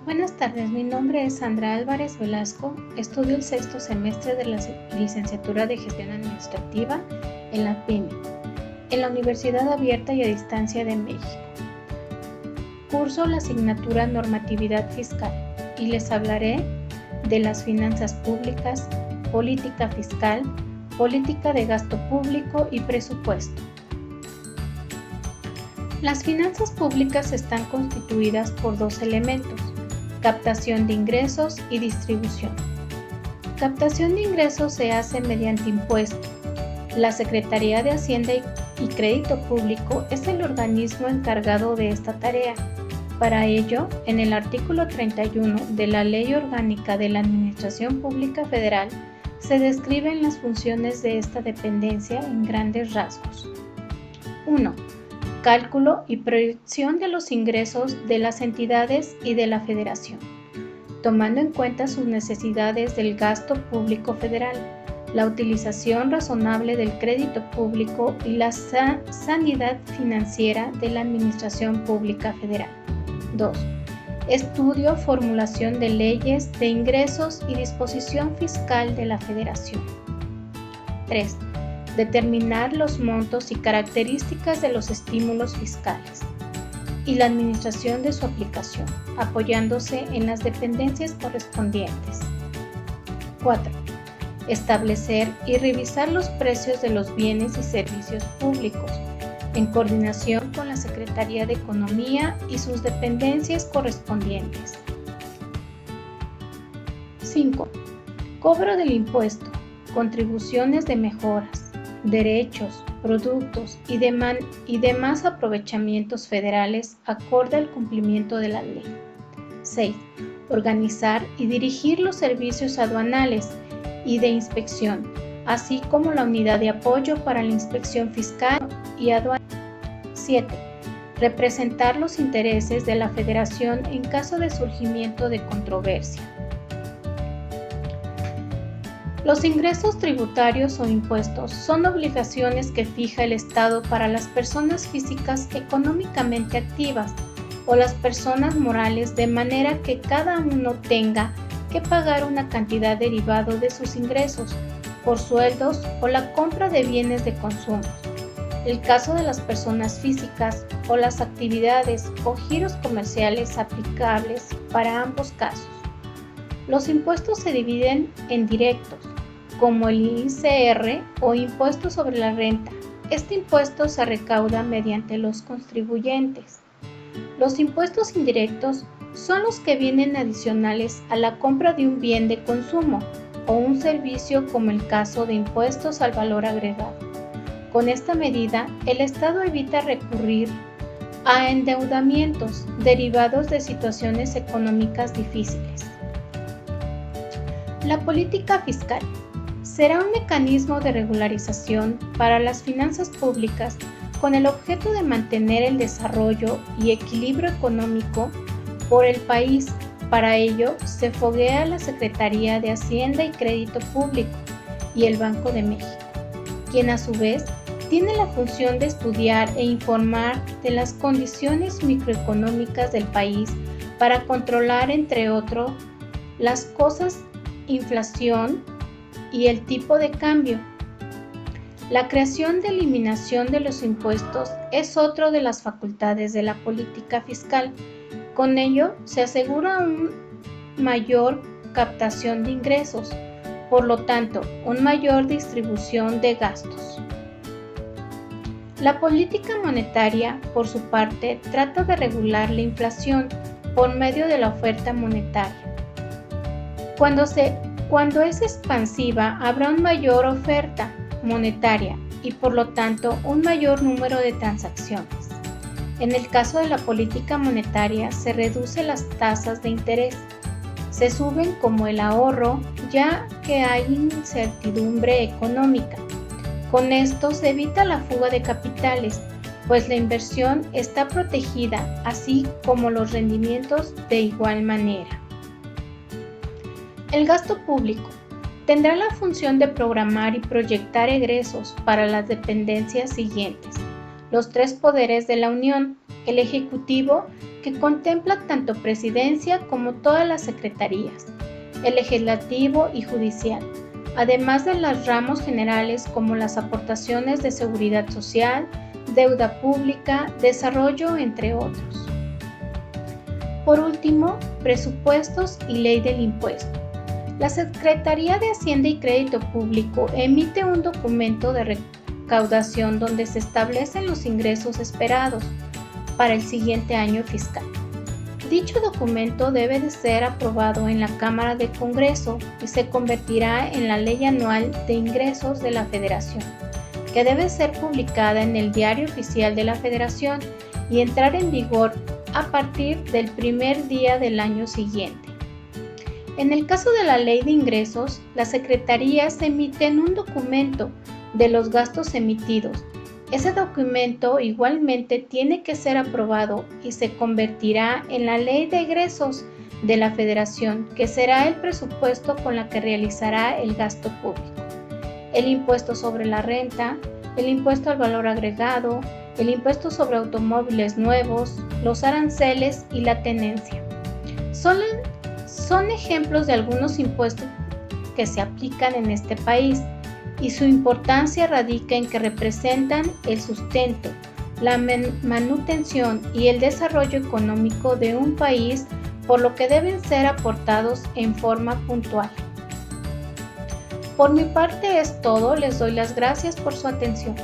Buenas tardes, mi nombre es Sandra Álvarez Velasco, estudio el sexto semestre de la licenciatura de Gestión Administrativa en la PYME, en la Universidad Abierta y a Distancia de México. Curso la asignatura Normatividad Fiscal y les hablaré de las finanzas públicas, política fiscal, política de gasto público y presupuesto. Las finanzas públicas están constituidas por dos elementos: captación de ingresos y distribución. Captación de ingresos se hace mediante impuesto. La Secretaría de Hacienda y Crédito Público es el organismo encargado de esta tarea. Para ello, en el artículo 31 de la Ley Orgánica de la Administración Pública Federal se describen las funciones de esta dependencia en grandes rasgos. 1. Cálculo y proyección de los ingresos de las entidades y de la Federación, tomando en cuenta sus necesidades del gasto público federal, la utilización razonable del crédito público y la sanidad financiera de la Administración Pública Federal. 2. Estudio, formulación de leyes de ingresos y disposición fiscal de la Federación. 3. Determinar los montos y características de los estímulos fiscales y la administración de su aplicación, apoyándose en las dependencias correspondientes. 4. Establecer y revisar los precios de los bienes y servicios públicos, en coordinación con la Secretaría de Economía y sus dependencias correspondientes. 5. Cobro del impuesto, contribuciones de mejoras, derechos, productos y demás aprovechamientos federales acorde al cumplimiento de la ley. 6. Organizar y dirigir los servicios aduanales y de inspección, así como la unidad de apoyo para la inspección fiscal y aduanal. 7. Representar los intereses de la Federación en caso de surgimiento de controversia. Los ingresos tributarios o impuestos son obligaciones que fija el Estado para las personas físicas económicamente activas o las personas morales, de manera que cada uno tenga que pagar una cantidad derivada de sus ingresos por sueldos o la compra de bienes de consumo. El caso de las personas físicas o las actividades o giros comerciales aplicables para ambos casos. Los impuestos se dividen en directos, como el ICR o impuesto sobre la renta. Este impuesto se recauda mediante los contribuyentes. Los impuestos indirectos son los que vienen adicionales a la compra de un bien de consumo o un servicio, como el caso de impuestos al valor agregado. Con esta medida, el Estado evita recurrir a endeudamientos derivados de situaciones económicas difíciles. La política fiscal será un mecanismo de regularización para las finanzas públicas con el objeto de mantener el desarrollo y equilibrio económico por el país. Para ello, se foguea la Secretaría de Hacienda y Crédito Público y el Banco de México, quien a su vez tiene la función de estudiar e informar de las condiciones microeconómicas del país para controlar, entre otros, las cosas, inflación y el tipo de cambio. La creación de eliminación de los impuestos es otra de las facultades de la política fiscal. Con ello se asegura una mayor captación de ingresos, por lo tanto, una mayor distribución de gastos. La política monetaria, por su parte, trata de regular la inflación por medio de la oferta monetaria. Cuando es expansiva, habrá una mayor oferta monetaria y, por lo tanto, un mayor número de transacciones. En el caso de la política monetaria, se reducen las tasas de interés, se suben como el ahorro, ya que hay incertidumbre económica. Con esto se evita la fuga de capitales, pues la inversión está protegida, así como los rendimientos de igual manera. El gasto público tendrá la función de programar y proyectar egresos para las dependencias siguientes: los tres poderes de la Unión, el Ejecutivo, que contempla tanto Presidencia como todas las secretarías, el Legislativo y Judicial, además de los ramos generales como las aportaciones de seguridad social, deuda pública, desarrollo, entre otros. Por último, presupuestos y ley del impuesto. La Secretaría de Hacienda y Crédito Público emite un documento de recaudación donde se establecen los ingresos esperados para el siguiente año fiscal. Dicho documento debe de ser aprobado en la Cámara del Congreso y se convertirá en la Ley Anual de Ingresos de la Federación, que debe ser publicada en el Diario Oficial de la Federación y entrar en vigor a partir del primer día del año siguiente. En el caso de la Ley de Ingresos, las secretarías emiten un documento de los gastos emitidos. Ese documento igualmente tiene que ser aprobado y se convertirá en la Ley de Egresos de la Federación, que será el presupuesto con la que realizará el gasto público, el impuesto sobre la renta, el impuesto al valor agregado, el impuesto sobre automóviles nuevos, los aranceles y la tenencia. Son ejemplos de algunos impuestos que se aplican en este país y su importancia radica en que representan el sustento, la manutención y el desarrollo económico de un país, por lo que deben ser aportados en forma puntual. Por mi parte es todo, les doy las gracias por su atención.